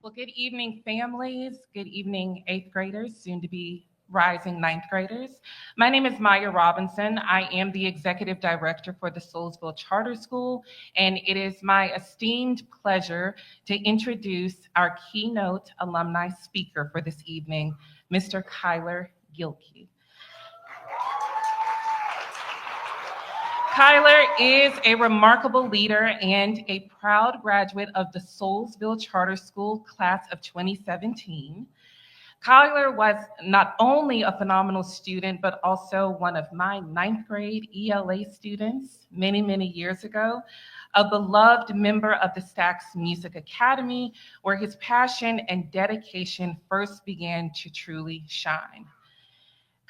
Well, good evening, families. Good evening, eighth graders, soon to be rising ninth graders. My name is Maya Robinson. I am the executive director for the Soulsville Charter School, and it is my esteemed pleasure to introduce our keynote alumni speaker for this evening, Mr. Kyler Gilkey. Kyler is a remarkable leader and a proud graduate of the Soulsville Charter School class of 2017. Kyler was not only a phenomenal student, but also one of my ninth grade ELA students many, many years ago, a beloved member of the Stax Music Academy, where his passion and dedication first began to truly shine.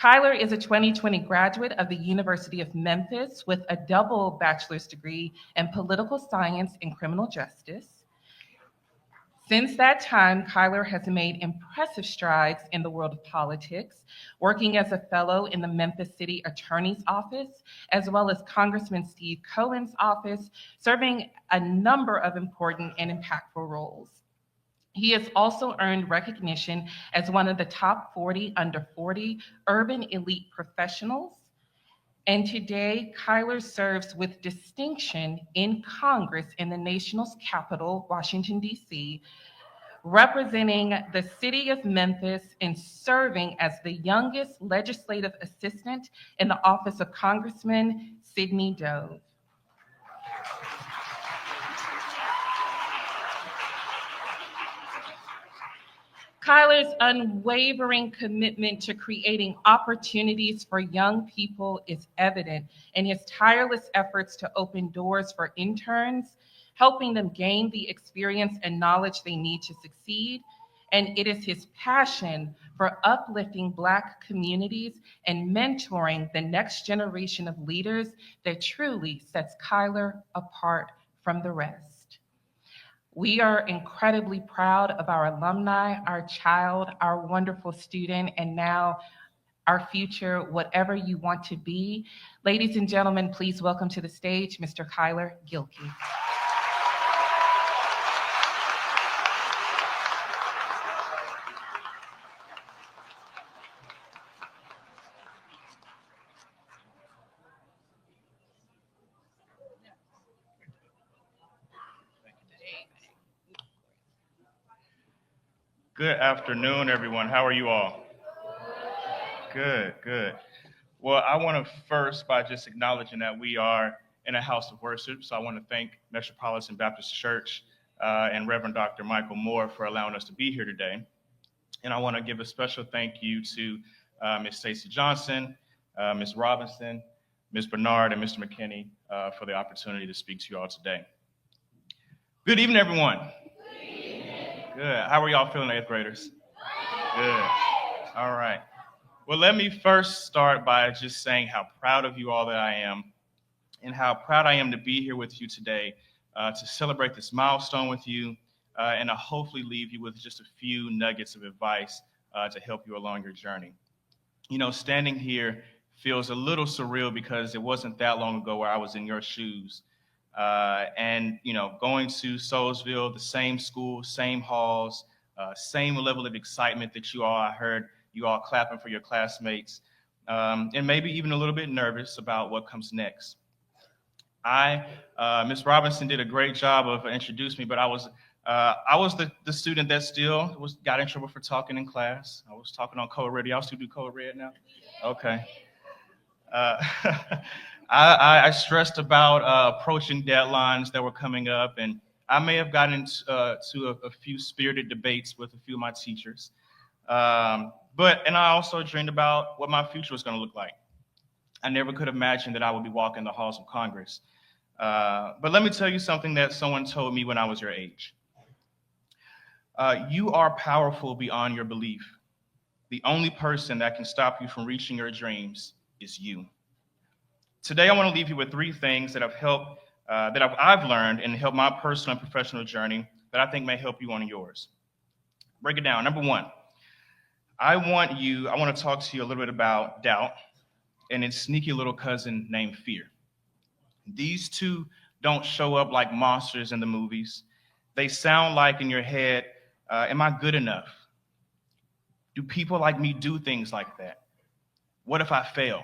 Kyler is a 2020 graduate of the University of Memphis with a double bachelor's degree in political science and criminal justice. Since that time, Kyler has made impressive strides in the world of politics, working as a fellow in the Memphis City Attorney's Office, as well as Congressman Steve Cohen's office, serving a number of important and impactful roles. He has also earned recognition as one of the top 40 under 40 urban elite professionals. And today, Kyler serves with distinction in Congress in the nation's capital, Washington, D.C., representing the city of Memphis and serving as the youngest legislative assistant in the office of Congressman Sidney Dove. Kyler's unwavering commitment to creating opportunities for young people is evident in his tireless efforts to open doors for interns, helping them gain the experience and knowledge they need to succeed. And it is his passion for uplifting Black communities and mentoring the next generation of leaders that truly sets Kyler apart from the rest. We are incredibly proud of our alumni, our child, our wonderful student, and now our future, whatever you want to be. Ladies and gentlemen, please welcome to the stage Mr. Kyler Gilkey. Good afternoon, everyone. How are you all? Good, good. Well, I want to first by just acknowledging that we are in a house of worship. So I want to thank Metropolitan Baptist Church and Reverend Dr. Michael Moore for allowing us to be here today. And I want to give a special thank you to Ms. Stacey Johnson, Ms. Robinson, Ms. Bernard, and Mr. McKinney for the opportunity to speak to you all today. Good evening, everyone. Good. How are y'all feeling, eighth graders? Good. All right. Well, let me first start by just saying how proud of you all that I am and how proud I am to be here with you today to celebrate this milestone with you and to hopefully leave you with just a few nuggets of advice to help you along your journey. You know, standing here feels a little surreal because it wasn't that long ago where I was in your shoes. And, you know, going to Soulsville, the same school, same halls, same level of excitement that I heard you all clapping for your classmates, and maybe even a little bit nervous about what comes next. Ms. Robinson did a great job of introducing me, but I was the student that still got in trouble for talking in class. I was talking on Code Red. Y'all still do Code Red now? Okay. I stressed about approaching deadlines that were coming up, and I may have gotten into a few spirited debates with a few of my teachers. And I also dreamed about what my future was going to look like. I never could have imagined that I would be walking the halls of Congress. But let me tell you something that someone told me when I was your age. You are powerful beyond your belief. The only person that can stop you from reaching your dreams is you. Today, I want to leave you with three things that have helped, I've learned and helped my personal and professional journey that I think may help you on yours. Break it down. Number one, I want to talk to you a little bit about doubt and its sneaky little cousin named fear. These two don't show up like monsters in the movies. They sound like in your head Am I good enough? Do people like me do things like that? What if I fail?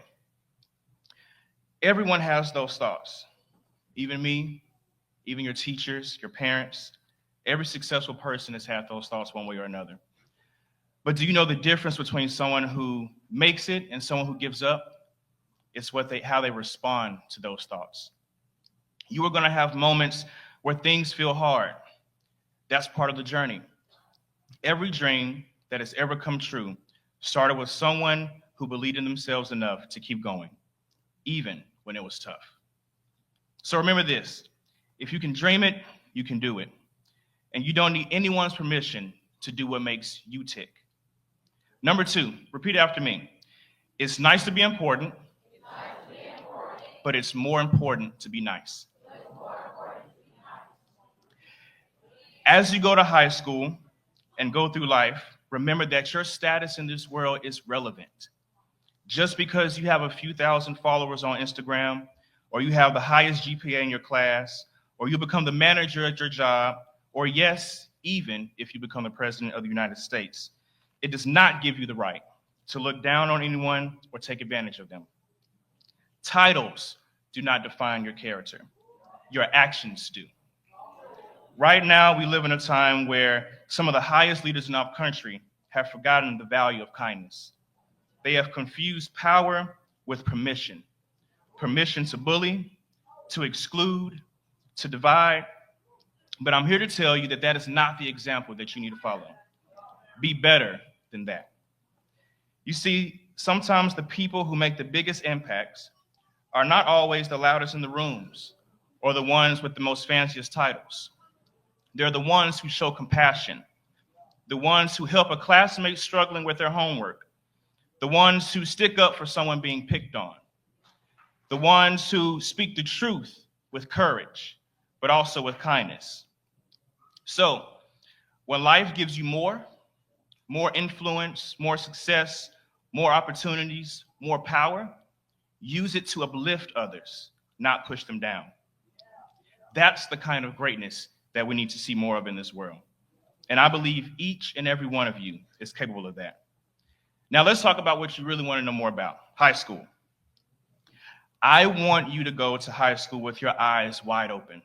Everyone has those thoughts. Even me, even your teachers, your parents. Every successful person has had those thoughts one way or another. But do you know the difference between someone who makes it and someone who gives up? It's how they respond to those thoughts. You are going to have moments where things feel hard. That's part of the journey. Every dream that has ever come true started with someone who believed in themselves enough to keep going, even when it was tough. So remember this: if you can dream it, you can do it. And you don't need anyone's permission to do what makes you tick. Number 2, repeat after me. It's nice to be important, but it's more important to be nice. As you go to high school and go through life, remember that your status in this world is relevant. Just because you have a few thousand followers on Instagram, or you have the highest GPA in your class, or you become the manager at your job, or yes, even if you become the president of the United States, it does not give you the right to look down on anyone or take advantage of them. Titles do not define your character. Your actions do. Right now, we live in a time where some of the highest leaders in our country have forgotten the value of kindness. They have confused power with permission. Permission to bully, to exclude, to divide. But I'm here to tell you that that is not the example that you need to follow. Be better than that. You see, sometimes the people who make the biggest impacts are not always the loudest in the rooms or the ones with the most fanciest titles. They're the ones who show compassion, the ones who help a classmate struggling with their homework, the ones who stick up for someone being picked on, the ones who speak the truth with courage, but also with kindness. So, when life gives you more influence, more success, more opportunities, more power, use it to uplift others, not push them down. That's the kind of greatness that we need to see more of in this world. And I believe each and every one of you is capable of that. Now let's talk about what you really want to know more about, high school. I want you to go to high school with your eyes wide open,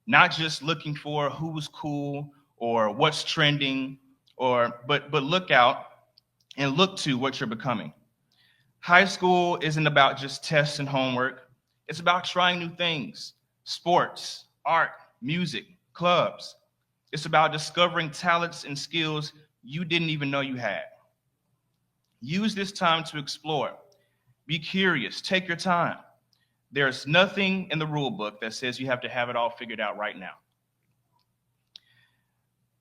not just looking for who's cool or what's trending, but look out and look to what you're becoming. High school isn't about just tests and homework. It's about trying new things, sports, art, music, clubs. It's about discovering talents and skills you didn't even know you had. Use this time to explore. Be curious. Take your time. There's nothing in the rule book that says you have to have it all figured out right now.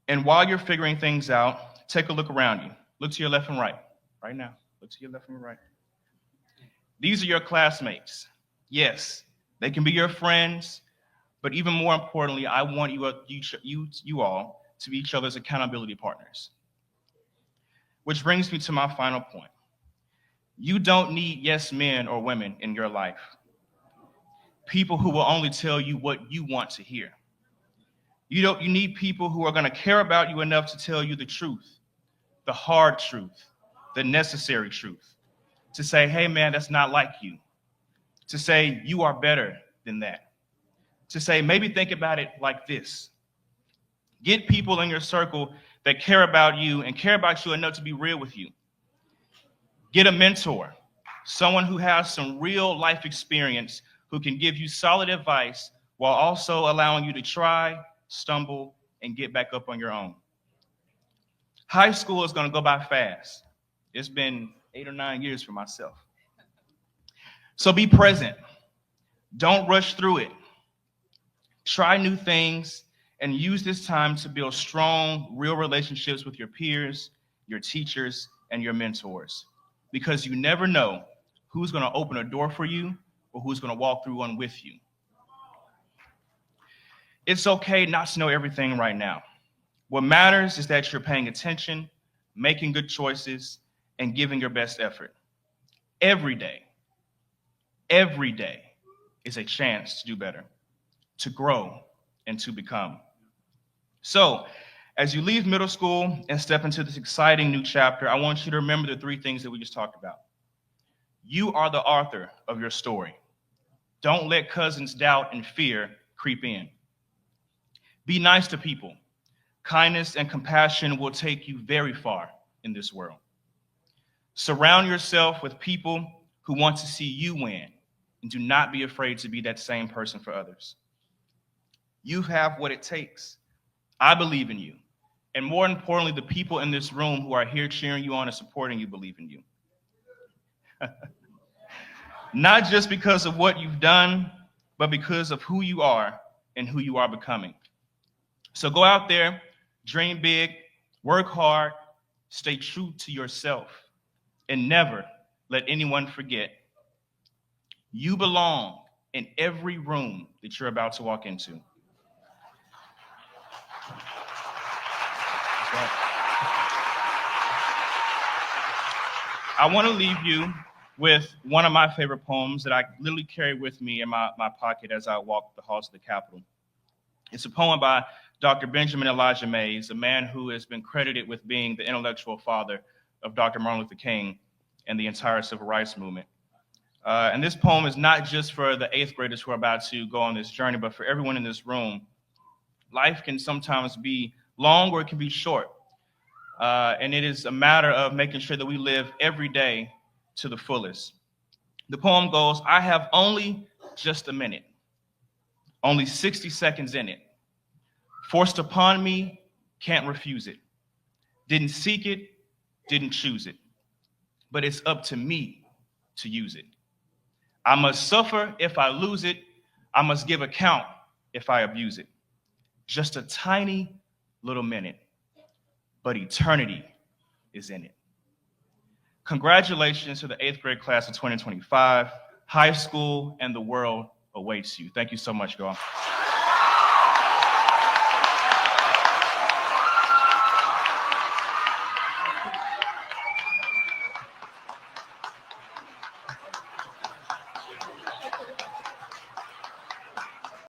And while you're figuring things out, take a look around you. Look to your left and right. Right now. Look to your left and right. These are your classmates. Yes, they can be your friends, but even more importantly, I want you all to be each other's accountability partners. Which brings me to my final point. You don't need yes men or women in your life. People who will only tell you what you want to hear. You need people who are going to care about you enough to tell you the truth, the hard truth, the necessary truth. To say, hey man, that's not like you. To say, you are better than that. To say, maybe think about it like this. Get people in your circle that care about you and care about you enough to be real with you. Get a mentor, someone who has some real life experience who can give you solid advice while also allowing you to try, stumble, and get back up on your own. High school is going to go by fast. It's been 8 or 9 years for myself. So be present. Don't rush through it. Try new things and use this time to build strong, real relationships with your peers, your teachers, and your mentors. Because you never know who's going to open a door for you or who's going to walk through one with you. It's okay not to know everything right now. What matters is that you're paying attention, making good choices, and giving your best effort. Every day is a chance to do better, to grow, and to become. So, As you leave middle school and step into this exciting new chapter, I want you to remember the three things that we just talked about. You are the author of your story. Don't let cousins' doubt and fear creep in. Be nice to people. Kindness and compassion will take you very far in this world. Surround yourself with people who want to see you win, and do not be afraid to be that same person for others. You have what it takes. I believe in you. And more importantly, the people in this room who are here cheering you on and supporting you believe in you. Not just because of what you've done, but because of who you are and who you are becoming. So go out there, dream big, work hard, stay true to yourself, and never let anyone forget you belong in every room that you're about to walk into. I want to leave you with one of my favorite poems that I literally carry with me in my pocket as I walk the halls of the Capitol. It's a poem by Dr. Benjamin Elijah Mays, a man who has been credited with being the intellectual father of Dr. Martin Luther King and the entire civil rights movement. And this poem is not just for the 8th graders who are about to go on this journey, but for everyone in this room. Life can sometimes be long or it can be short. And it is a matter of making sure that we live every day to the fullest. The poem goes, I have only just a minute, only 60 seconds in it. Forced upon me, can't refuse it. Didn't seek it, didn't choose it. But it's up to me to use it. I must suffer if I lose it. I must give account if I abuse it. Just a tiny little minute, but eternity is in it. Congratulations to the 8th grade class of 2025. High school and the world awaits you. Thank you so much, y'all.